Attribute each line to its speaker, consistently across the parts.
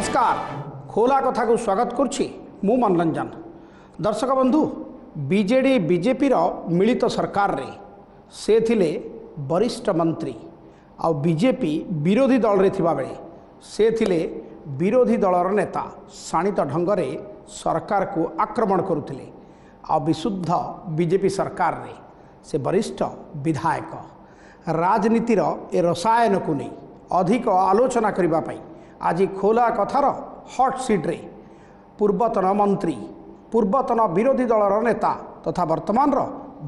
Speaker 1: नमस्कार खोला कथा को स्वागत करुच्ची मु मनोरंजन दर्शक बंधु बीजेडी बीजेपी मिलित सरकार रे से थिले वरिष्ठ मंत्री आ बीजेपी विरोधी दल रे थिबा बेले से थिले विरोधी दलर नेता शाणित ढंगरे सरकार को आक्रमण करुथिले आ विशुद्ध बीजेपी सरकार रे से वरिष्ठ विधायक राजनीतिर ए रसायन को नहीं अधिक आलोचना करबा पई आज खोला कथार हॉट सीट रे पूर्वतन मंत्री पूर्वतन विरोधी दलर नेता तथा वर्तमान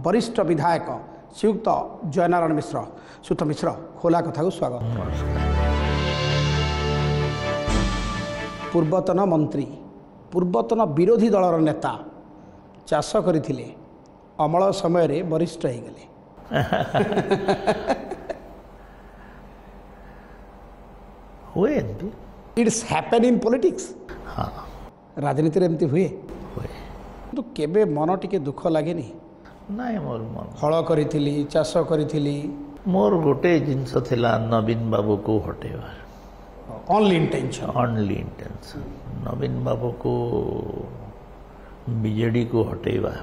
Speaker 1: वरिष्ठ विधायक श्रीयुक्त जयनारायण मिश्र सुत मिश्र खोला कथा को स्वागत। पूर्वतन मंत्री पूर्वतन विरोधी दलर नेता चाष करथिले अमल समय रे वरिष्ठ हो गले
Speaker 2: हुए
Speaker 1: इट्स हैपन इन पॉलिटिक्स।
Speaker 2: हाँ
Speaker 1: राजनीति एमती हुए
Speaker 2: हुए
Speaker 1: तो केबे मन टिके दुख लागेनी
Speaker 2: नाई मोर मन
Speaker 1: हल करिथिली चाष करिथिली
Speaker 2: मोर गोटे जिनस थिला नवीन बाबू को हटेबार
Speaker 1: ओनली इंटेंशन
Speaker 2: नवीन बाबू को बीजेडी को हटेबा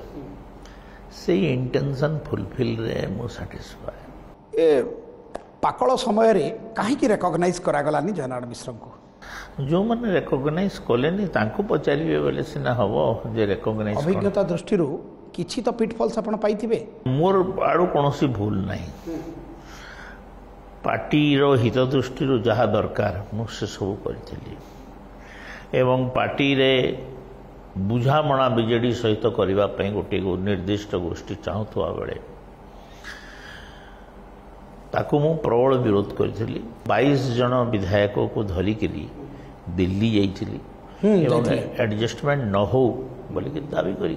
Speaker 2: से इंटेंशन फुलफिल रे मु सैटिस्फाई।
Speaker 1: ए पाकल समय रे काहे की रिकॉग्नाइज करा गलानी जयनारायण मिश्र को
Speaker 2: जो मैंने रिकॉग्नाइज कलेनी तांको पचारिबे बोले सिना हबो जे रिकॉग्नाइज
Speaker 1: अभिज्ञता दृष्टि किछि तो पिटफॉल्स आपण पाइथिबे
Speaker 2: मोर आड़ो कोनोसी भूल नहीं पार्टी रो हित दृष्टि जहाँ दरकार मु से सब करी एवं पार्टी रे बुझामणा बीजेडी सहित करने गोटे निर्दिष्ट गोष्ठी चाहूवा बेले ताकू मु प्रबल विरोध करी 22 जन विधायक को धरिकी दिल्ली जाइली एडजस्टमेंट न हो बोलिक दाबी करी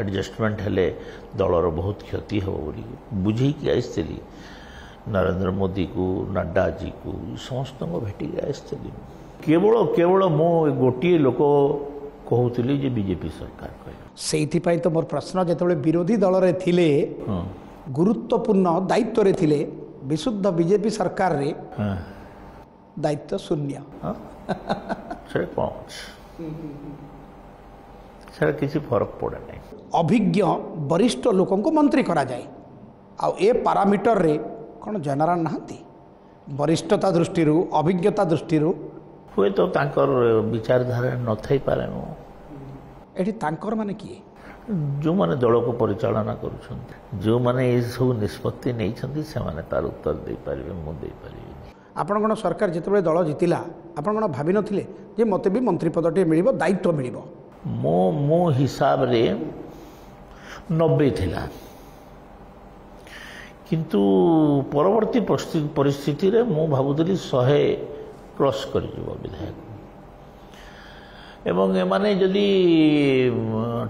Speaker 2: एडजस्टमेंट हेले दलर बहुत क्षति हो बोली बुझेकी आसती नरेंद्र मोदी को नड्डा जी को समस्त भेटिक आसती केवल केवल मो गोटे लोक कहूली जे बीजेपी सरकार
Speaker 1: कह तो मोर प्रश्न जो विरोधी दल रे थिले गुरुत्वपूर्ण दायित्व रे थिले विशुद्ध बीजेपी सरकार रे दायित्व शून्य
Speaker 2: किसी फरक पड़े नहीं
Speaker 1: अभिज्ञ वरिष्ठ लोक मंत्री करा जाए आ ए पारामीटर रे कौन जयनारायण नहांती वरिष्ठता दृष्टि अभिज्ञता दृष्टि
Speaker 2: हुए तो तांकर विचारधारा न थई पारे
Speaker 1: एठी तांकर माने किए
Speaker 2: जो माने दल को परिचालना करुछंती जो माने ए सब निष्पत्ति नहीं छंती से माने तार उत्तर दे पारिबे मु दे पारिबे।
Speaker 1: आपण कोन सरकार जेतेबेले दल जितिला आपण कोन भाबी नथिले जे मते भी मंत्री पदटे मिलिबो दायित्व मिलिबो
Speaker 2: मो हिसाब रे 90 थिला किंतु परवर्ती परिस्थिति रे मु भाबुदली 100 क्रॉस कर विधायक एवं एमाने जदि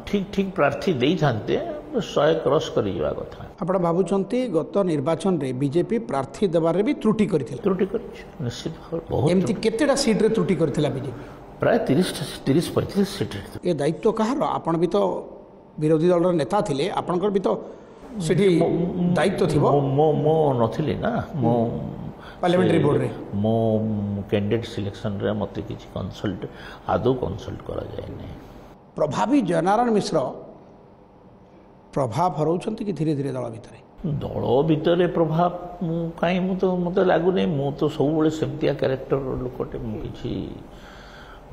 Speaker 2: ठीक ठीक प्रार्थी दे थांते 100 क्रॉस कर कथा
Speaker 1: आपण भाबुचंती गत निर्वाचन रे बीजेपी प्रार्थी देबारे भी त्रुटि करथिला
Speaker 2: त्रुटि कर निश्चित बहुत
Speaker 1: एमती केतेडा सीट रे त्रुटि करथिला बीजेपी
Speaker 2: प्राय 30-35 सीट
Speaker 1: ए दायित्व कहार आपण भी तो विरोधी दल नेता थिले आपणकर भी तो सेठी दायित्व थिबो
Speaker 2: मो नथिली ना मो
Speaker 1: पार्लियामेंट्री बोर्ड रे
Speaker 2: मो कैंडिडेट सिलेक्शन रे मते किछि कंसल्ट आदौ कंसल्ट करा जाय नै
Speaker 1: प्रभावी जयनारायण मिश्र प्रभाव हरौछंती कि धीरे धीरे दल
Speaker 2: भितर प्रभाव कहीं मत लगुनि मु तो सब बड़े सेमतिया कैरेक्टर लोकटे किसी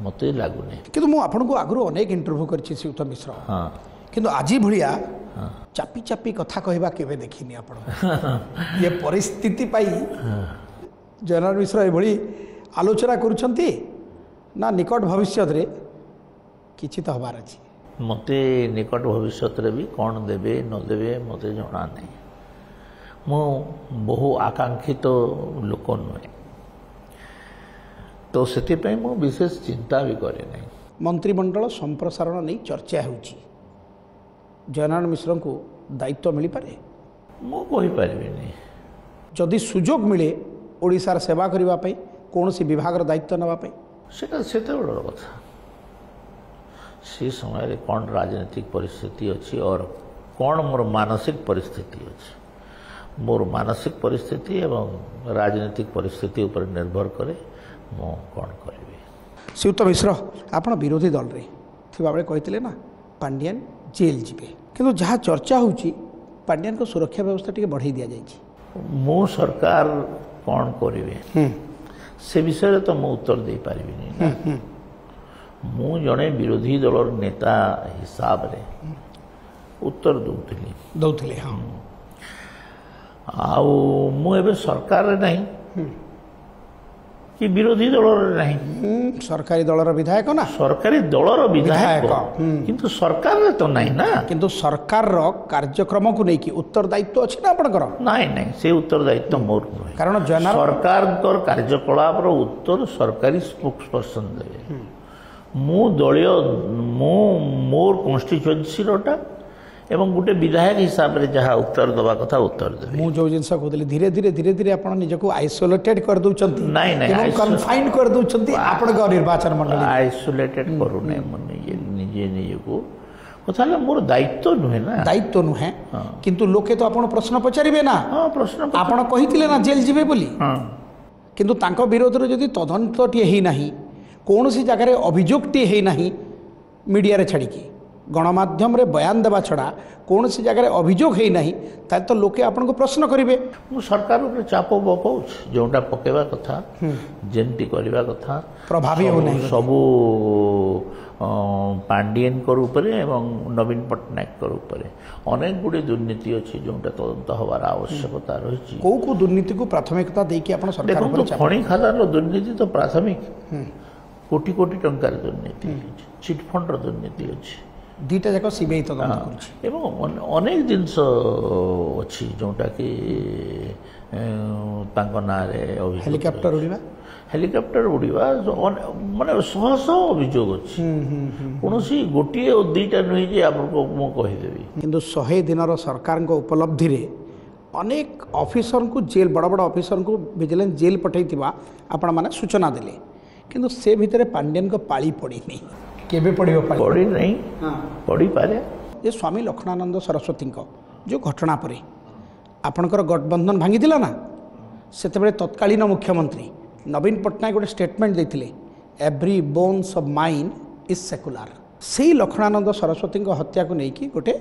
Speaker 2: मत लगुनि
Speaker 1: कि आपको आगु अनेक इंटरव्यू करछि श्रीयुक्त मिश्र
Speaker 2: हाँ
Speaker 1: किंतु आज भलिया चापी चापी कथा कहवा केवे देखिनी आपण ये परिस्थिति पाई जयनारायण मिश्र एभली आलोचना करुछंती ना निकट भविष्य रे किछि तो हबार अछि
Speaker 2: मते निकट भविष्य रे भी कौन देवे न देवे मते जଣା नहीं मो बहु आकांक्षित लोक नुहे तो से मो विशेष चिंता भी करे नहीं।
Speaker 1: मंत्रिमंडल संप्रसारण नहीं चर्चा होउछि जयनारायण मिश्र को दायित्व मिल पारे
Speaker 2: मु कहि पारिबे नहीं
Speaker 1: जदि सुजोग मिले ओडिशार सेवा करिवा पई कोनोसी विभागर दायित्व नवा पई
Speaker 2: सेते बड़ कथा से समय कौन राजनीतिक परिस्थिति अच्छी और कौन मोर मानसिक परिस्थिति अच्छी मोर मानसिक परिस्थिति एवं राजनीतिक परिस्थिति ऊपर निर्भर करे ମୁଁ କ'ଣ କରିବି।
Speaker 1: ଶ୍ରୀଯୁକ୍ତ ମିଶ୍ର, ଆପଣ ବିରୋଧୀ ଦଳରେ ଥିବାବେଳେ କହିଥିଲେ ନା ପାଣ୍ଡିଆନ ଜେଲ୍ ଯିବେ, କିନ୍ତୁ ଯାହା ଚର୍ଚ୍ଚା ହେଉଛି ପାଣ୍ଡିଆନଙ୍କ ସୁରକ୍ଷା ବ୍ୟବସ୍ଥା ଟିକେ ବଢ଼େଇ ଦିଆଯାଇଛି।
Speaker 2: ମୁଁ ସରକାର କ'ଣ କରିବେ ସେ ବିଷୟରେ ତ ମୁଁ ଉତ୍ତର ଦେଇପାରିବିନି ନା। ମୁଁ ଜଣେ ବିରୋଧୀ ଦଳର ନେତା ହିସାବରେ ଉତ୍ତର ଦେଉଥିଲି।
Speaker 1: ହଁ।
Speaker 2: ଆଉ ମୁଁ ଏବେ ସରକାରରେ ନାହିଁ କି ବିରୋଧୀ ଦଳରେ ନାହିଁ।
Speaker 1: ସରକାରୀ ଦଳର ବିଧାୟକ ନା?
Speaker 2: ସରକାରୀ ଦଳର ବିଧାୟକ କିନ୍ତୁ ସରକାରରେ ତ ନାହିଁ ନା।
Speaker 1: କିନ୍ତୁ ସରକାରର କାର୍ଯ୍ୟକ୍ରମକୁ ନେଇକି ଉତ୍ତରଦାୟିତ୍ୱ ଅଛି ନା ଆପଣଙ୍କର?
Speaker 2: ନାଇଁ ସେ ଉତ୍ତରଦାୟିତ୍ୱ ମୋର ନୁହେଁ।
Speaker 1: କାରଣ
Speaker 2: ସରକାରଙ୍କର କାର୍ଯ୍ୟକଳାପର ଉତ୍ତର ସରକାରୀ ସ୍ପୋକ୍ସ ପର୍ସନ୍ ଦେବେ। ମୁଁ ମୋର କନଷ୍ଟିଚୁଏନ୍ସିରଟା ଏବଂ ଗୋଟେ ବିଧାୟକ ହିସାବରେ ଯାହା ଉତ୍ତର ଦେବା କଥା ଉତ୍ତର ଦେବି।
Speaker 1: ମୁଁ ଯେଉଁ ଜିନିଷ କହୁଥିଲି ଧୀରେ ଧୀରେ ଆପଣ ନିଜକୁ ଆଇସୋଲେଟେଡ୍ କରିଦେଉଛନ୍ତି।
Speaker 2: ନାଇଁ
Speaker 1: କନଫାଇନ୍ କରିଦେଉଛନ୍ତି ଆପଣଙ୍କ ନିର୍ବାଚନ ମଣ୍ଡଳୀ।
Speaker 2: ଆଇସୋଲେଟେଡ୍ କରୁନାହିଁ ମୁଁ ନିଜକୁ। କଥା ହେଲା ମୋର ଦାୟିତ୍ୱ ନୁହେଁ ନା।
Speaker 1: ଦାୟିତ୍ୱ ନୁହେଁ, କିନ୍ତୁ ଲୋକେ ତ ଆପଣ ପ୍ରଶ୍ନ ପଚାରିବେ ନା।
Speaker 2: ପ୍ରଶ୍ନ
Speaker 1: ଆପଣ କହିଥିଲେ ନା ଜେଲ୍ ଯିବେ ବୋଲି। କିନ୍ତୁ ତାଙ୍କ ବିରୋଧରେ ଯଦି ତଦନ୍ତଟିଏ ହେଇନାହିଁ, କୌଣସି ଜାଗାରେ ଅଭିଯୋଗଟିଏ ହେଇନାହିଁ, ମିଡ଼ିଆରେ ଛାଡ଼ିକି ଗଣମାଧ୍ୟମରେ ବୟାନ ଦେବା ଛଡ଼ା କୌଣସି ଜାଗାରେ ଅଭିଯୋଗ ହେଇନାହିଁ, ତାହେଲେ ତ ଲୋକେ ଆପଣଙ୍କୁ ପ୍ରଶ୍ନ କରିବେ। ମୁଁ
Speaker 2: ସରକାର ଉପରେ ଚାପ ପକାଉଛି, ଯେଉଁଟା ପକାଇବା କଥା ଯେମିତି କରିବା କଥା
Speaker 1: ପ୍ରଭାବୀ ହେଉନାହିଁ
Speaker 2: ସବୁ ପାଣ୍ଡିଆନଙ୍କ ଉପରେ ଏବଂ ନବୀନ ପଟ୍ଟନାୟକଙ୍କ ଉପରେ ଅନେକ ଗୁଡ଼ିଏ ଦୁର୍ନୀତି ଅଛି ଯେଉଁଟା ତଦନ୍ତ ହେବାର ଆବଶ୍ୟକତା ରହିଛି।
Speaker 1: କେଉଁ ଦୁର୍ନୀତିକୁ ପ୍ରାଥମିକତା ଦେଇକି ଆପଣ ସରକାର
Speaker 2: ଦେଖନ୍ତୁ, ଖଣି ଖାଦାନର ଦୁର୍ନୀତି ତ ପ୍ରାଥମିକ। କୋଟି କୋଟି ଟଙ୍କାର ଦୁର୍ନୀତି ଅଛି, ଚିଟ୍ଫଣ୍ଡର ଦୁର୍ନୀତି ଅଛି,
Speaker 1: ଦୁଇଟା ଯାକ ସିବିଆଇ ତଦନ୍ତ କରୁଛି।
Speaker 2: ଏବଂ ଅନେକ ଜିନିଷ ଅଛି ଯେଉଁଟାକି ତାଙ୍କ ନାଁରେ ହେଲିକପ୍ଟର ଉଡ଼ିବା ମାନେ ଶହ ଅଭିଯୋଗ ଅଛି। କୌଣସି ଗୋଟିଏ ଦୁଇଟା ନୁହେଁ ଯେ ଆପଣଙ୍କୁ ମୁଁ କହିଦେବି।
Speaker 1: କିନ୍ତୁ 100 ଦିନର ସରକାରଙ୍କ ଉପଲବ୍ଧିରେ ଅନେକ ଅଫିସରଙ୍କୁ ଜେଲ୍, ବଡ଼ ବଡ଼ ଅଫିସରଙ୍କୁ ଭିଜିଲାନ୍ସ ଜେଲ୍ ପଠାଇଥିବା ଆପଣମାନେ ସୂଚନା ଦେଲେ, କିନ୍ତୁ ସେ ଭିତରେ ପାଣ୍ଡିଆନଙ୍କ ପାଳି ପଡ଼ିନି। କେବେ ପଡ଼ିବ?
Speaker 2: ପଡ଼ିନାହିଁ, ପଡ଼ିପାରେ।
Speaker 1: ଯେ ସ୍ୱାମୀ ଲକ୍ଷ୍ମଣାନନ୍ଦ ସରସ୍ୱତୀଙ୍କ ଯେଉଁ ଘଟଣା ପରେ ଆପଣଙ୍କର ଗଠବନ୍ଧନ ଭାଙ୍ଗିଥିଲା ନା, ସେତେବେଳେ ତତ୍କାଳୀନ ମୁଖ୍ୟମନ୍ତ୍ରୀ ନବୀନ ପଟ୍ଟନାୟକ ଗୋଟେ ଷ୍ଟେଟମେଣ୍ଟ ଦେଇଥିଲେ, every bones of mind is secular. ସେଇ ଲକ୍ଷ୍ମଣାନନ୍ଦ ସରସ୍ୱତୀଙ୍କ ହତ୍ୟାକୁ ନେଇକି ଗୋଟେ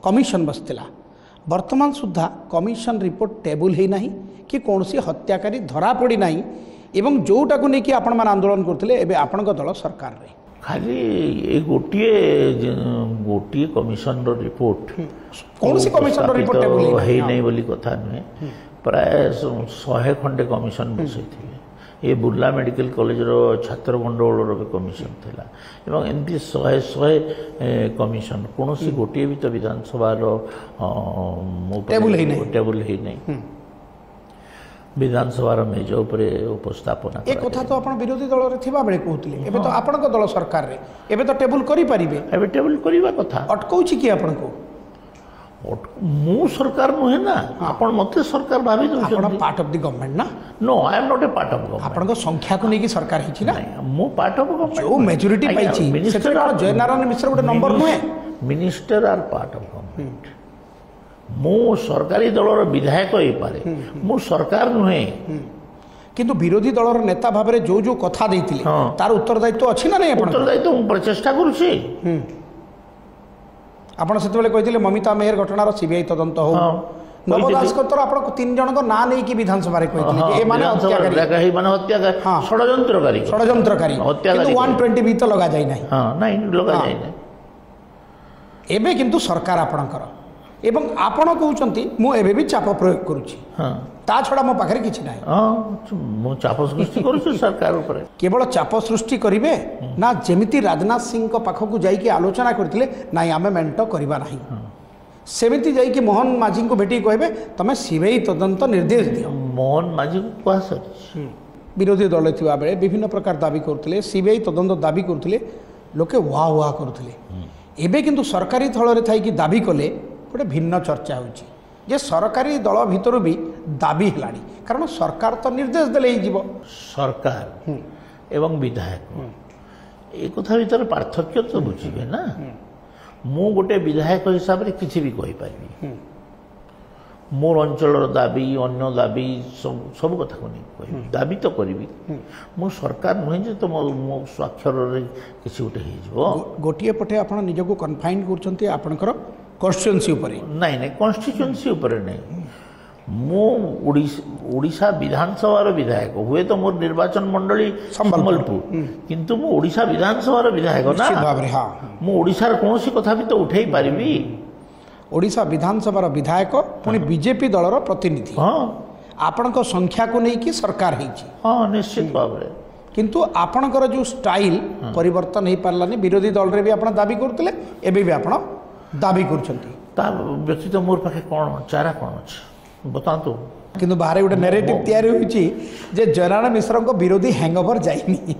Speaker 1: କମିଶନ ବସିଥିଲା। ବର୍ତ୍ତମାନ ସୁଦ୍ଧା କମିଶନ ରିପୋର୍ଟ ଟେବୁଲ୍ ହେଇନାହିଁ କି କୌଣସି ହତ୍ୟାକାରୀ ଧରା ପଡ଼ିନାହିଁ, ଏବଂ ଯେଉଁଟାକୁ ନେଇକି ଆପଣମାନେ ଆନ୍ଦୋଳନ କରୁଥିଲେ ଏବେ ଆପଣଙ୍କ ଦଳ ସରକାରରେ।
Speaker 2: ଖାଲି ଏ ଗୋଟିଏ କମିଶନର ରିପୋର୍ଟ,
Speaker 1: କୌଣସି କମିଶନର ରିପୋର୍ଟ
Speaker 2: ହେଇନାହିଁ ବୋଲି କଥା ନୁହେଁ। ପ୍ରାୟ 100 ଖଣ୍ଡେ କମିଶନ ବସାଇଥିଲେ। ଏ ବୁର୍ଲା ମେଡ଼ିକାଲ କଲେଜର ଛାତ୍ର ମଣ୍ଡଳର ବି କମିଶନ ଥିଲା ଏବଂ ଏମିତି 100 କମିଶନ। କୌଣସି ଗୋଟିଏ ବି ତ ବିଧାନସଭାର ଟେବୁଲ୍ ହେଇନାହିଁ। ବିଧାନସଭାର ମେଜ ଉପରେ ଉପସ୍ଥାପନା।
Speaker 1: ଏ କଥା ତ ଆପଣ ବିରୋଧୀ ଦଳରେ ଥିବାବେଳେ କହୁଥିଲେ, ଏବେ ତ ଆପଣଙ୍କ ଦଳ ସରକାରରେ, ଏବେ ତ ଟେବୁଲ୍ କରିପାରିବେ।
Speaker 2: ଏବେ ଟେବୁଲ୍ କରିବା କଥା।
Speaker 1: ଅଟକାଉଛି କି ଆପଣଙ୍କୁ?
Speaker 2: ମୁଁ ସରକାର ନୁହେଁ ନା, ଆପଣ ମୋତେ ସରକାର ଭାବି ଦେଉଛନ୍ତି।
Speaker 1: ଆପଣ ପାର୍ଟ ଅଫ୍ ଦି ଗଭର୍ଣ୍ଣମେଣ୍ଟ ନା?
Speaker 2: No, I M not a part of government. ଆପଣଙ୍କ
Speaker 1: ସଂଖ୍ୟାକୁ ନେଇକି ସରକାର ହେଇଛି ନା?
Speaker 2: ମୁଁ ପାର୍ଟ ଅଫ୍ ଗଭର୍ଣ୍ଣମେଣ୍ଟ।
Speaker 1: ଯେଉଁ ମେଜରିଟି ପାଇଛି ସେଥିରେ କ'ଣ ଜୟନାରାୟଣ ମିଶ୍ର ଗୋଟେ ନମ୍ବର ନୁହେଁ?
Speaker 2: Minister R part of government. ମୁଁ ସରକାରୀ ଦଳର ବିଧାୟକ ହେଇପାରେ, ମୁଁ ସରକାର ନୁହେଁ।
Speaker 1: କିନ୍ତୁ ବିରୋଧୀ ଦଳର ନେତା ଭାବରେ ଯେଉଁ କଥା ଦେଇଥିଲେ ତାର ଉତ୍ତରଦାୟିତ୍ୱ ଅଛି ନା ନାହିଁ?
Speaker 2: ଉତ୍ତରଦାୟିତ୍ୱ ମୁଁ ପ୍ରଚେଷ୍ଟା କରୁଛି।
Speaker 1: ଆପଣ ସେତେବେଳେ କହିଥିଲେ ମମିତା ମେହେର ଘଟଣାର ସିବିଆଇ ତଦନ୍ତ ହଉ। ନବ ଦାସଙ୍କର ଆପଣ 3 ଜଣଙ୍କ ନାଁ ନେଇକି ବିଧାନସଭାରେ କହିଥିଲେ ଯେ ଏମାନେ ହତ୍ୟାକାରୀ, ଷଡ଼ଯନ୍ତ୍ରକାରୀ। 120 ବି ତ ଲଗାଯାଇ ନାହିଁ। ଏବେ କିନ୍ତୁ ସରକାର ଆପଣଙ୍କର, ଏବଂ ଆପଣ କହୁଛନ୍ତି ମୁଁ ଏବେ ବି ଚାପ ପ୍ରୟୋଗ କରୁଛି, ତା ଛଡ଼ା ମୋ ପାଖରେ କିଛି ନାହିଁ।
Speaker 2: ମୁଁ ଚାପ ସୃଷ୍ଟି କରୁଛି ସରକାର ଉପରେ।
Speaker 1: କେବଳ ଚାପ ସୃଷ୍ଟି କରିବେ ନା ଯେମିତି ରାଜନାଥ ସିଂଙ୍କ ପାଖକୁ ଯାଇକି ଆଲୋଚନା କରିଥିଲେ, ନାଇଁ ଆମେ ମେଣ୍ଟ କରିବା ନାହିଁ, ସେମିତି ଯାଇକି ମୋହନ ମାଝୀଙ୍କୁ ଭେଟିକି କହିବେ ତମେ ସିବିଆଇ ତଦନ୍ତ ନିର୍ଦ୍ଦେଶ ଦିଅ?
Speaker 2: ମୋହନ ମାଝୀଙ୍କୁ କୁହାସରିଛି।
Speaker 1: ବିରୋଧୀ ଦଳରେ ଥିବାବେଳେ ବିଭିନ୍ନ ପ୍ରକାର ଦାବି କରୁଥିଲେ, ସିବିଆଇ ତଦନ୍ତ ଦାବି କରୁଥିଲେ, ଲୋକେ ୱା କରୁଥିଲେ। ଏବେ କିନ୍ତୁ ସରକାରୀ ଦଳରେ ଥାଇକି ଦାବି କଲେ ଗୋଟେ ଭିନ୍ନ ଚର୍ଚ୍ଚା ହେଉଛି ଯେ ସରକାରୀ ଦଳ ଭିତରୁ ବି ଦାବି ହେଲାଣି, କାରଣ ସରକାର ତ ନିର୍ଦ୍ଦେଶ ଦେଲେ ହେଇଯିବ।
Speaker 2: ସରକାର ଏବଂ ବିଧାୟକ ଏ କଥା ଭିତରେ ପାର୍ଥକ୍ୟ ତ ବୁଝିବେ ନା। ମୁଁ ଗୋଟେ ବିଧାୟକ ହିସାବରେ କିଛି ବି କହିପାରିବି, मोर अंचल दाबी अन्य दाबी सब कथा को नहीं कह दाबी तो करी मो सरकार नुहे जे तो मो स्वाक्षर किसी गोटे हो
Speaker 1: गोटे पटे आप निजक कन्फाइन कर कन्स्टिट्युएंसी उपरे
Speaker 2: नहीं नहीं कन्स्टिट्युएंसी उपरे नहीं मो ओडिशा विधानसभा विधायक हुए तो मोर निर्वाचन मंडली संबलपुर किंतु मो ओडिशा विधानसभा विधायक ना मो ओडिशार कौन कथा भी तो उठे पारिबी
Speaker 1: ओडिशा विधानसभा विधायक पुणी बीजेपी दलर प्रतिनिधि
Speaker 2: हाँ
Speaker 1: आपणक संख्या को लेकिन सरकार
Speaker 2: हाँ निश्चित भाव
Speaker 1: किंतु आपणकर जो स्टाइल परिवर्तन हो पारानी विरोधी दल रे भी आप दाबी करते एबे भी आप दाबी कर
Speaker 2: व्यतीत मोर पाखे कौन चारा कौन अच्छे बतातु
Speaker 1: किंतु बाहर गोटे नैरेटिव तैयारी होची जे जयनारायण मिश्र को विरोधी हैंगओवर जाइनी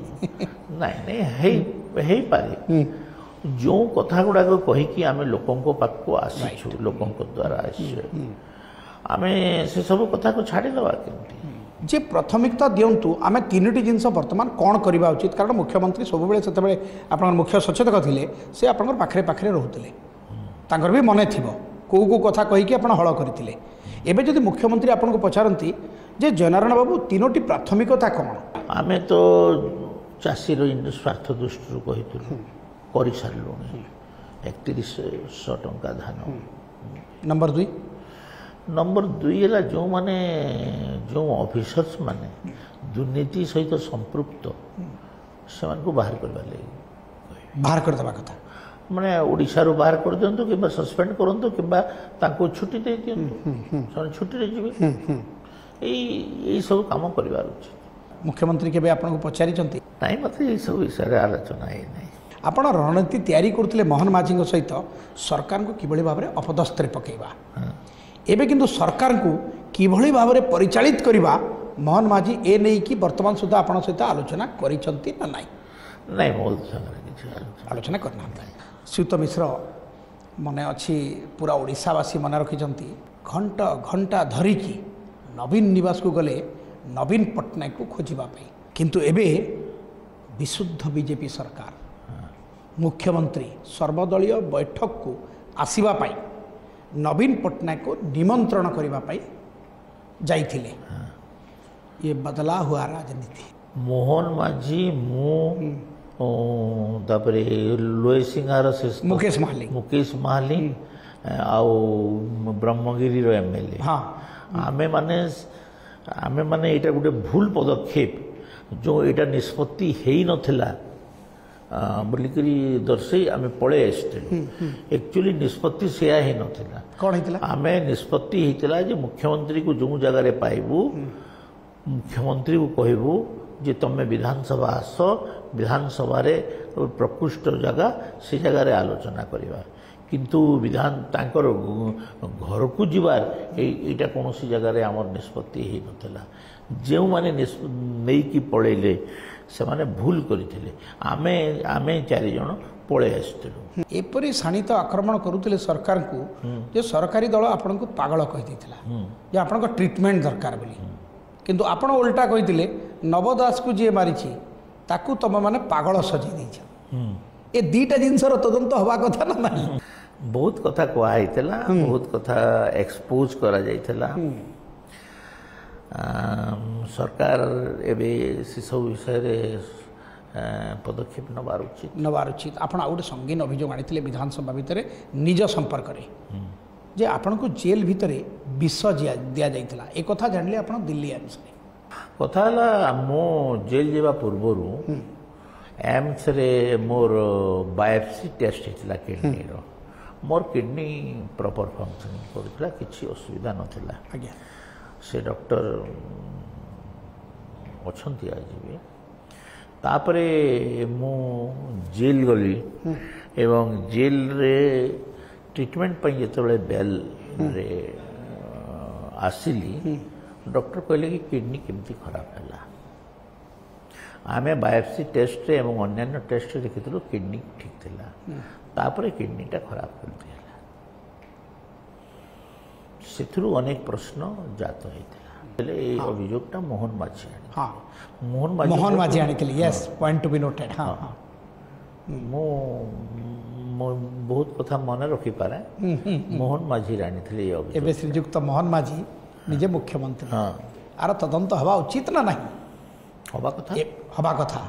Speaker 2: नहीं नहीं पारे जो कथा गुड़ाक कहीकि आम लोकों पाखक आसीचु लोकों द्वारा आम से सब कथा को छाड़ीदवा केमती
Speaker 1: जे प्राथमिकता दिंतु आम तीन जिनस बर्तमान कौन करवा उचित कारण मुख्यमंत्री सब बेले से आप मुख्य सचेतक थे से आप पाखे पाखे रोते भी मन थी कौ कथा कहीकि आप हल करते एबे जदि मुख्यमंत्री आपको पचारती जे जयनारायण बाबू तीनोटी प्राथमिकता कौन
Speaker 2: आम तो चाषी स्वार्थ दृष्टि कही कर सारू 3100 टंका धान नंबर दुई है जो माने जो ऑफिसर्स माने दुर्नीति सहित संपृक्त से बाहर करवा कथा माने ओडिशा बाहर कर दिंतु कि सस्पेंड करूँ कि छुट्टी दे दिंतु छुट्टी यही सब कम कर
Speaker 1: मुख्यमंत्री के आपको पचारि
Speaker 2: नहीं मत ये सब विषय आलोचना ही नहीं
Speaker 1: आपण रणनीति तैयारी करते मोहन माझी सहित सरकार को किभली भाव में अपदस्थ पकेवा एबे किंतु सरकार को किभली भाव में परिचालित करवा मोहन माझी ए नहीं कि वर्तमान सुधा आपण सहित आलोचना करिसंती ना
Speaker 2: नहीं
Speaker 1: आलोचना करना श्रीयुत मिश्र मन अच्छी पूरा ओडिशावासी मन रखिंट घंटा घंटा धरिकी नवीन निवास को गले नवीन पट्टनायक को खोजापी किंतु एबे विशुद्ध बीजेपी सरकार मुख्यमंत्री सर्वदलीय बैठक को आसवाई नवीन पट्टनायक को निमंत्रण करने जाइथिले ये बदला हुआ राजनीति
Speaker 2: मोहन माझी तापरे लोई सिंहार
Speaker 1: मुकेश
Speaker 2: महाली आउ ब्रह्मगिरी एमएलए
Speaker 1: हाँ
Speaker 2: आमे माने एटा गोटे भूल पदक्षेप जो एटा निष्पत्ति हेई नथिला बोलिकरी दर्शई आम पळे एक्चुअली निष्पत्ति सेया ही नथिला
Speaker 1: कौन होता
Speaker 2: आम निष्पत्ति होता जे मुख्यमंत्री को जो जगार पाइबू मुख्यमंत्री को कहबू जे तुम्हें विधानसभा आस विधानसभा प्रकृष्ट जगह से जगार आलोचना करवा किंतु विधान तांकर घर को जीवार एटा कौन सी जगार आमर निष्पत्ति हो नाला जो मैंने नहीं कि पलैले से माने भूल करते आमे आमे 4 जन पलै आसलु
Speaker 1: एपरी शाणित आक्रमण करुले सरकार को जो सरकारी दल आपण को पागल कही जे आपण ट्रिटमेंट दरकार बोली किंतु आपण उल्टा कही नव दास को जी मारी ताकू तुम मैंने पागल सजै देछ ए दीटा जिनसर तदंत हवा कथा ना नहीं
Speaker 2: बहुत कथा कहला बहुत कथा एक्सपोज करा जाइतला सरकार एबे से सब विषय पदक्षेप
Speaker 1: नबार उचित आप गोटे संगीन अभियोग आनी विधानसभा भितर निज संपर्क में जे आपण को जेल भितर विष दि जाइतला एक कथा जानले आप दिल्ली एम्स
Speaker 2: कथा मो जेल जावा पूर्व एम्स रे मोर बायोप्सी टेस्ट होता किडनी मोर किडनी प्रॉपर फंक्शनिंग करूला किसी असुविधा नथिला
Speaker 1: आज्ञा
Speaker 2: से डॉक्टर अच्छी आज भी तापरे मु जेल गली एवं जेल रे ट्रीटमेंट पर जिते बेल रे आसिली डॉक्टर कहले कि किडनी केमती खराब है आमे बायोप्सी टेस्ट रे एवं अन्य टेस्ट देखी किडनी ठीक थिला तापरे किडनीटा खराब कर दिया से अनेक प्रश्न जात होता अभियोगटा मोहन माझी
Speaker 1: हाँ मोहन माझी आनी yes point to be noted हाँ
Speaker 2: ମୁଁ ବହୁତ କଥା ମନେ ରଖିପାରେ। ମୋହନ ମାଝି ଆଣିଥିଲେ ଏ ଅଭିଯୋଗ।
Speaker 1: ଏବେ ଶ୍ରୀଯୁକ୍ତ ମୋହନ ମାଝି ନିଜେ ମୁଖ୍ୟମନ୍ତ୍ରୀ।
Speaker 2: ହଁ,
Speaker 1: ଆର ତଦନ୍ତ ହେବା ଉଚିତ ନା ନାହିଁ?
Speaker 2: ହବା କଥା।
Speaker 1: ହେବା କଥା।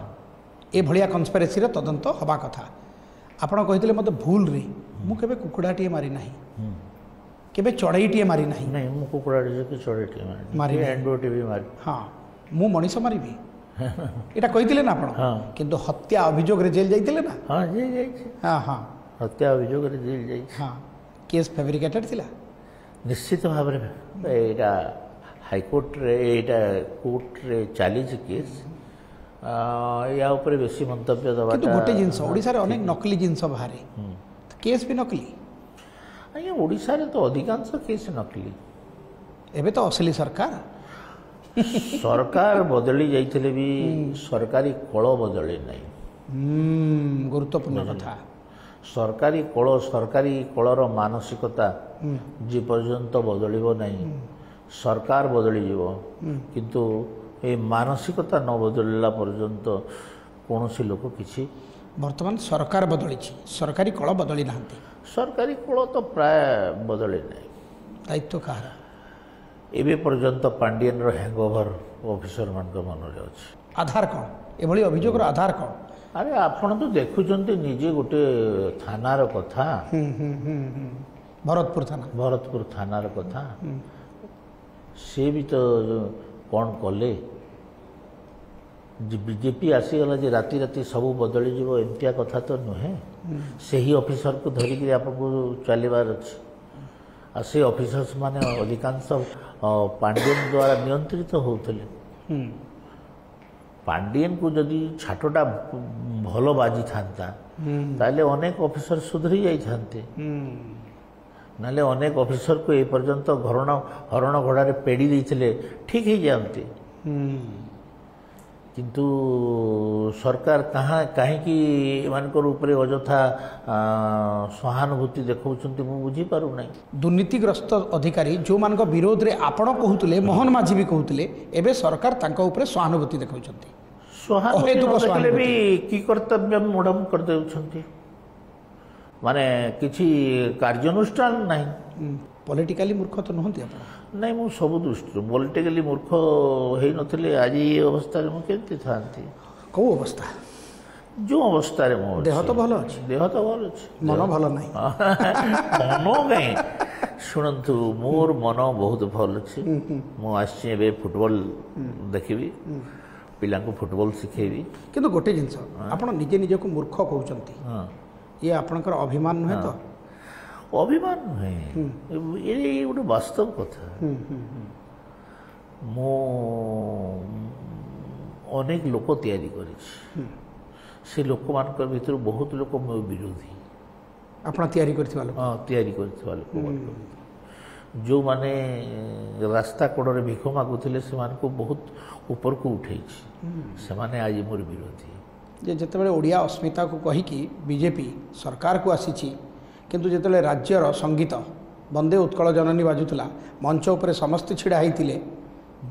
Speaker 1: ଏଭଳିଆ କନସ୍ପିରେସିର ତଦନ୍ତ ହେବା କଥା। ଆପଣ କହିଥିଲେ ମୋତେ ଭୁଲରେ, ମୁଁ କେବେ କୁକୁଡ଼ାଟିଏ ମାରି ନାହିଁ, କେବେ ଚଢ଼େଇଟିଏ ମାରି ନାହିଁ।
Speaker 2: ନାଇଁ, ମୁଁ କୁକୁଡ଼ାଟିଏ କି ଚଢ଼େଇଟିଏ ମାରି ଏଣ୍ଡୁଅଟିଏ ବି ମାରି।
Speaker 1: ହଁ, ମୁଁ ମଣିଷ ମାରିବି ଏଇଟା କହିଥିଲେ ନା ଆପଣ?
Speaker 2: ହଁ।
Speaker 1: କିନ୍ତୁ ହତ୍ୟା ଅଭିଯୋଗରେ ଜେଲ୍ ଯାଇଥିଲେ ନା?
Speaker 2: ହଁ, ଜେଲ୍ ଯାଇଛି।
Speaker 1: ହଁ ହଁ
Speaker 2: ହତ୍ୟା ଅଭିଯୋଗରେ ଜେଲ୍ ଯାଇଛି।
Speaker 1: ହଁ, କେସ୍ ଫେବ୍ରିକେଟେଡ୍ ଥିଲା।
Speaker 2: ନିଶ୍ଚିତ ଭାବରେ ଏଇଟା ହାଇକୋର୍ଟରେ, ଏଇଟା କୋର୍ଟରେ ଚାଲିଛି କେସ୍। ୟା ଉପରେ ବେଶୀ ମନ୍ତବ୍ୟ ଦେବା।
Speaker 1: କିନ୍ତୁ ଗୋଟେ ଜିନିଷ, ଓଡ଼ିଶାରେ ଅନେକ ନକଲି ଜିନିଷ ବାହାରେ, କେସ୍ ବି ନକଲି।
Speaker 2: ଆଜ୍ଞା, ଓଡ଼ିଶାରେ ତ ଅଧିକାଂଶ କେସ୍ ନକଲି।
Speaker 1: ଏବେ ତ ଅସଲି ସରକାର।
Speaker 2: ସରକାର ବଦଳି ଯାଇଥିଲେ ବି ସରକାରୀ କଳ ବଦଳି ନାହିଁ।
Speaker 1: ଗୁରୁତ୍ୱପୂର୍ଣ୍ଣ କଥା।
Speaker 2: ସରକାରୀ କଳର ମାନସିକତା ଯେ ପର୍ଯ୍ୟନ୍ତ ବଦଳିବ ନାହିଁ, ସରକାର ବଦଳିଯିବ, କିନ୍ତୁ ଏ ମାନସିକତା ନ ବଦଳିଲା ପର୍ଯ୍ୟନ୍ତ କୌଣସି ଲୋକ କିଛି।
Speaker 1: ବର୍ତ୍ତମାନ ସରକାର ବଦଳିଛି, ସରକାରୀ କଳ ବଦଳି ନାହାନ୍ତି।
Speaker 2: ସରକାରୀ କଳ ତ ପ୍ରାୟ ବଦଳି ନାହିଁ।
Speaker 1: ଦାୟିତ୍ୱ କାହାର?
Speaker 2: ଏବେ ପର୍ଯ୍ୟନ୍ତ ପାଣ୍ଡିଆନର ହ୍ୟାଙ୍ଗଓଭର ଅଫିସରମାନଙ୍କ ମନରେ ଅଛି।
Speaker 1: ଆଧାର କ'ଣ? ଏଭଳି ଅଭିଯୋଗର ଆଧାର କ'ଣ?
Speaker 2: ଆରେ ଆପଣ ତ ଦେଖୁଛନ୍ତି ନିଜେ, ଗୋଟେ ଥାନାର କଥା, ଭରତପୁର ଥାନାର କଥା। ସେ ବି ତ କ'ଣ କଲେ? ବିଜେପି ଆସିଗଲା ଯେ ରାତି ରାତି ସବୁ ବଦଳିଯିବ, ଏମିତିଆ କଥା ତ ନୁହେଁ। ସେହି ଅଫିସରକୁ ଧରିକିରି ଆପଣଙ୍କୁ ଚାଲିବାର ଅଛି। ଆଉ ସେ ଅଫିସର୍ସ ମାନେ ଅଧିକାଂଶ ପାଣ୍ଡିଆନ ଦ୍ୱାରା ନିୟନ୍ତ୍ରିତ ହେଉଥିଲେ। ପାଣ୍ଡିଆନକୁ ଯଦି ଛାଟଟା ଭଲ ବାଜିଥାନ୍ତା, ତାହେଲେ ଅନେକ ଅଫିସର ସୁଧରି ଯାଇଥାନ୍ତେ। ନହେଲେ ଅନେକ ଅଫିସରକୁ ଏ ପର୍ଯ୍ୟନ୍ତ ହରଣ ଘୋଡ଼ାରେ ପେଡ଼ି ଦେଇଥିଲେ ଠିକ୍ ହେଇଯାଆନ୍ତି। କିନ୍ତୁ ସରକାର କାହିଁକି ଏମାନଙ୍କର ଉପରେ ଅଯଥା ସହାନୁଭୂତି ଦେଖାଉଛନ୍ତି ମୁଁ ବୁଝିପାରୁନାହିଁ।
Speaker 1: ଦୁର୍ନୀତିଗ୍ରସ୍ତ ଅଧିକାରୀ ଯେଉଁମାନଙ୍କ ବିରୋଧରେ ଆପଣ କହୁଥିଲେ, ମୋହନ ମାଝି ବି କହୁଥିଲେ, ଏବେ ସରକାର ତାଙ୍କ ଉପରେ ସହାନୁଭୂତି ଦେଖାଉଛନ୍ତି।
Speaker 2: ସହାନୁଭୂତି ବି କି କର୍ତ୍ତବ୍ୟ ମୁଢ଼ମ କରିଦେଉଛନ୍ତି, ମାନେ କିଛି କାର୍ଯ୍ୟାନୁଷ୍ଠାନ ନାହିଁ।
Speaker 1: ପଲିଟିକାଲି ମୂର୍ଖ ତ ନୁହନ୍ତି ଆପଣ?
Speaker 2: ନାଇଁ, ମୁଁ ସବୁ ଦୃଷ୍ଟିରୁ ପଲିଟିକାଲି ମୂର୍ଖ ହେଇନଥିଲେ ଆଜି ଏ ଅବସ୍ଥାରେ ମୁଁ କେମିତି ଥାନ୍ତି?
Speaker 1: କେଉଁ ଅବସ୍ଥା?
Speaker 2: ଯେଉଁ ଅବସ୍ଥାରେ ମୁଁ
Speaker 1: ଦେହ ତ ଭଲ ଅଛି।
Speaker 2: ଦେହ ତ ଭଲ ଅଛି,
Speaker 1: ମନ ଭଲ ନାହିଁ।
Speaker 2: ମନ କାହିଁ? ଶୁଣନ୍ତୁ, ମୋର ମନ ବହୁତ ଭଲ ଅଛି। ମୁଁ ଆସିଛି ଏବେ ଫୁଟବଲ ଦେଖିବି, ପିଲାଙ୍କୁ ଫୁଟବଲ ଶିଖେଇବି। କିନ୍ତୁ
Speaker 1: ଗୋଟେ ଜିନିଷ, ଆପଣ ନିଜେ ନିଜକୁ ମୂର୍ଖ କହୁଛନ୍ତି, ଇଏ ଆପଣଙ୍କର ଅଭିମାନ ନୁହେଁ ତ?
Speaker 2: ଅଭିମାନ ନୁହେଁ, ଏଇ ଗୋଟେ ବାସ୍ତବ କଥା। ମୁଁ ଅନେକ ଲୋକ ତିଆରି କରିଛି, ସେ ଲୋକମାନଙ୍କ ଭିତରୁ ବହୁତ ଲୋକ ମୋ ବିରୋଧୀ।
Speaker 1: ଆପଣ ତିଆରି କରିଥିବା ଲୋକ?
Speaker 2: ହଁ, ତିଆରି କରିଥିବା ଲୋକ। ଯେଉଁମାନେ ରାସ୍ତା କଡ଼ରେ ଭିଖ ମାଗୁଥିଲେ ସେମାନଙ୍କୁ ବହୁତ ଉପରକୁ ଉଠେଇଛି, ସେମାନେ ଆଜି ମୋର ବିରୋଧୀ।
Speaker 1: ଯେତେବେଳେ ଓଡ଼ିଆ ଅସ୍ମିତାକୁ କହିକି ବିଜେପି ସରକାରକୁ ଆସିଛି, କିନ୍ତୁ ଯେତେବେଳେ ରାଜ୍ୟର ସଙ୍ଗୀତ ବନ୍ଦେ ଉତ୍କଳ ଜନନୀ ବାଜୁଥିଲା, ମଞ୍ଚ ଉପରେ ସମସ୍ତେ ଛିଡ଼ା ହେଇଥିଲେ,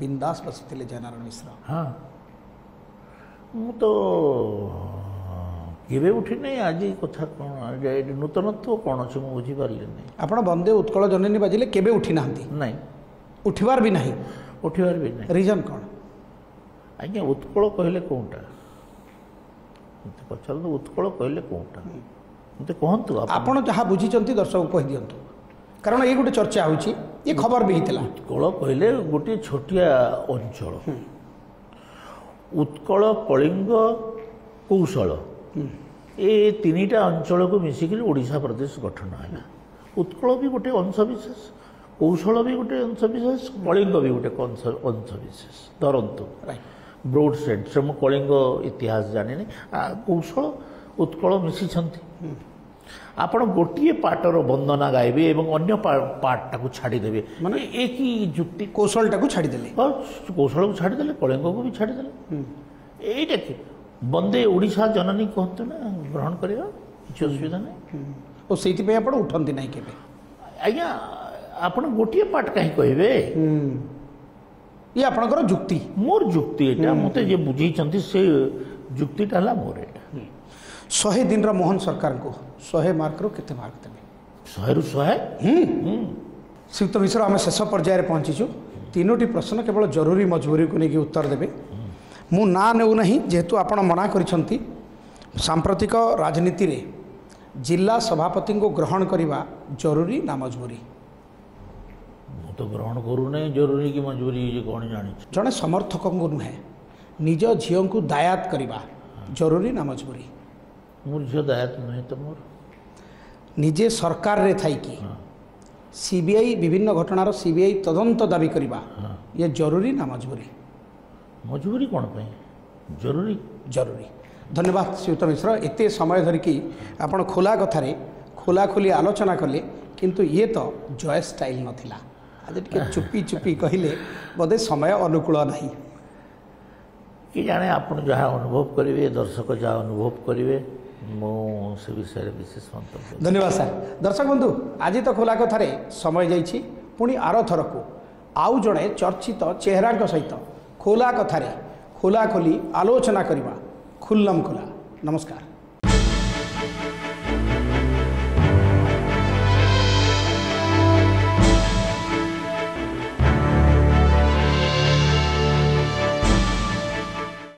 Speaker 1: ବିନ୍ଦାସ ବସିଥିଲେ ଜେନେରାଲ ମିଶ୍ର।
Speaker 2: ହଁ, ମୁଁ ତ କେବେ ଉଠି ନାହିଁ। ଆଜି କଥା କ'ଣ, ନୂତନତ୍ୱ କ'ଣ ଅଛି ମୁଁ ବୁଝିପାରିଲିନି।
Speaker 1: ଆପଣ ବନ୍ଦେ ଉତ୍କଳ ଜନନୀ ବାଜିଲେ କେବେ ଉଠି ନାହାନ୍ତି?
Speaker 2: ନାଇଁ,
Speaker 1: ଉଠିବାର ବି ନାହିଁ।
Speaker 2: ଉଠିବାର ବି ନାହିଁ।
Speaker 1: ରିଜନ୍ କ'ଣ?
Speaker 2: ଆଜ୍ଞା, ଉତ୍କଳ କହିଲେ କେଉଁଟା ମୋତେ ପଚାରନ୍ତୁ? ଉତ୍କଳ କହିଲେ କେଉଁଟା ମୋତେ କୁହନ୍ତୁ।
Speaker 1: ଆପଣ ଯାହା ବୁଝିଛନ୍ତି ଦର୍ଶକଙ୍କୁ କହିଦିଅନ୍ତୁ, କାରଣ ଏଇ ଗୋଟେ ଚର୍ଚ୍ଚା ହେଉଛି, ଏ ଖବର ବି ହେଇଥିଲା।
Speaker 2: ଉତ୍କଳ କହିଲେ ଗୋଟିଏ ଛୋଟିଆ ଅଞ୍ଚଳ। ଉତ୍କଳ, କଳିଙ୍ଗ, କୌଶଳ, ଏ ତିନିଟା ଅଞ୍ଚଳକୁ ମିଶିକିରି ଓଡ଼ିଶା ପ୍ରଦେଶ ଗଠନ ହେଲା। ଉତ୍କଳ ବି ଗୋଟେ ଅଂଶବିଶେଷ, କୌଶଳ ବି ଗୋଟେ ଅଂଶବିଶେଷ, କଳିଙ୍ଗ ବି ଗୋଟେ ଅଂଶବିଶେଷ। ଧରନ୍ତୁ ବ୍ରୋଡ୍ ସେଣ୍ଟରେ, ମୁଁ କଳିଙ୍ଗ ଇତିହାସ ଜାଣିନି, କୌଶଳ ଉତ୍କଳ ମିଶିଛନ୍ତି। ଆପଣ ଗୋଟିଏ ପାର୍ଟର ବନ୍ଦନା ଗାଇବେ ଏବଂ ଅନ୍ୟ ପାର୍ଟଟାକୁ ଛାଡ଼ିଦେବେ, ମାନେ ଏ କି ଯୁକ୍ତି?
Speaker 1: କୌଶଳଟାକୁ ଛାଡ଼ିଦେଲେ,
Speaker 2: କୌଶଳକୁ ଛାଡ଼ିଦେଲେ, କଳିଙ୍ଗକୁ ବି ଛାଡ଼ିଦେଲେ। ଏଇଟା କି ବନ୍ଦେ ଓଡ଼ିଶା ଜନନୀ କୁହନ୍ତୁ ନା, ଗ୍ରହଣ କରିବା କିଛି ଅସୁବିଧା ନାହିଁ।
Speaker 1: ଓ ସେଇଥିପାଇଁ ଆପଣ ଉଠନ୍ତି ନାହିଁ କେବେ?
Speaker 2: ଆଜ୍ଞା, ଆପଣ ଗୋଟିଏ ପାର୍ଟ କାହିଁ କହିବେ?
Speaker 1: ଇଏ ଆପଣଙ୍କର ଯୁକ୍ତି?
Speaker 2: ମୋର ଯୁକ୍ତି ଏଇଟା, ମୋତେ ଯିଏ ବୁଝେଇଛନ୍ତି ସେ ଯୁକ୍ତିଟା ହେଲା ମୋର ଏଇଟା।
Speaker 1: ଶହେ ଦିନର ମୋହନ ସରକାରଙ୍କୁ 100 ମାର୍କରୁ କେତେ ମାର୍କ ଦେବେ?
Speaker 2: 100ରୁ 100।
Speaker 1: ଶ୍ରୀଯୁକ୍ତ ମିଶ୍ର ଆମେ ଶେଷ ପର୍ଯ୍ୟାୟରେ ପହଞ୍ଚିଛୁ। 3ଟି ପ୍ରଶ୍ନ କେବଳ ଜରୁରୀ ମଜବୁରୀକୁ ନେଇକି ଉତ୍ତର ଦେବେ। ମୁଁ ନାଁ ନେଉନାହିଁ ଯେହେତୁ ଆପଣ ମନା କରିଛନ୍ତି। ସାମ୍ପ୍ରତିକ ରାଜନୀତିରେ ଜିଲ୍ଲା ସଭାପତିଙ୍କୁ ଗ୍ରହଣ କରିବା ଜରୁରୀ ନା ମଜବୁରୀ?
Speaker 2: ମୁଁ ତ ଗ୍ରହଣ କରୁନାହିଁ ଜରୁରୀ କି ମଜବୁରୀ ଯେ କ'ଣ ଜାଣିଛି।
Speaker 1: ଜଣେ ସମର୍ଥକଙ୍କୁ ନୁହେଁ, ନିଜ ଝିଅଙ୍କୁ ଦାୟାତ କରିବା ଜରୁରୀ ନା ମଜବୁରୀ?
Speaker 2: ମୋର ଝିଅ ଦାୟିତ୍ୱ ନୁହେଁ ତ ମୋର।
Speaker 1: ନିଜେ ସରକାରରେ ଥାଇକି ସିବିଆଇ ବିଭିନ୍ନ ଘଟଣାର ସିବିଆଇ ତଦନ୍ତ ଦାବି କରିବା ଇଏ ଜରୁରୀ ନା ମଜବୁରୀ?
Speaker 2: ମଜବୁରୀ କ'ଣ ପାଇଁ? ଜରୁରୀ।
Speaker 1: ଜରୁରୀ। ଧନ୍ୟବାଦ ଶ୍ରୀଯୁକ୍ତ ମିଶ୍ର, ଏତେ ସମୟ ଧରିକି ଆପଣ ଖୋଲା କଥାରେ ଖୋଲାଖୋଲି ଆଲୋଚନା କଲେ, କିନ୍ତୁ ଇଏ ତ ଜୟ ଷ୍ଟାଇଲ୍ ନଥିଲା। ଆଜି ଟିକେ ଚୁପି ଚୁପି କହିଲେ ବୋଧେ ସମୟ ଅନୁକୂଳ ନାହିଁ।
Speaker 2: କି ଜାଣେ ଆପଣ ଯାହା ଅନୁଭବ କରିବେ, ଦର୍ଶକ ଯାହା ଅନୁଭବ କରିବେ, ମୁଁ ସେ ବିଷୟରେ ବିଶେଷ ମନ୍ତବ୍ୟ।
Speaker 1: ଧନ୍ୟବାଦ ସାର୍। ଦର୍ଶକ ବନ୍ଧୁ, ଆଜି ତ ଖୋଲା କଥାରେ ସମୟ ଯାଇଛି। ପୁଣି ଆର ଥରକୁ ଆଉ ଜଣେ ଚର୍ଚ୍ଚିତ ଚେହେରାଙ୍କ ସହିତ ଖୋଲା କଥାରେ ଖୋଲାଖୋଲି ଆଲୋଚନା କରିବା। ଖୁଲ୍ଲମ ଖୋଲା। ନମସ୍କାର।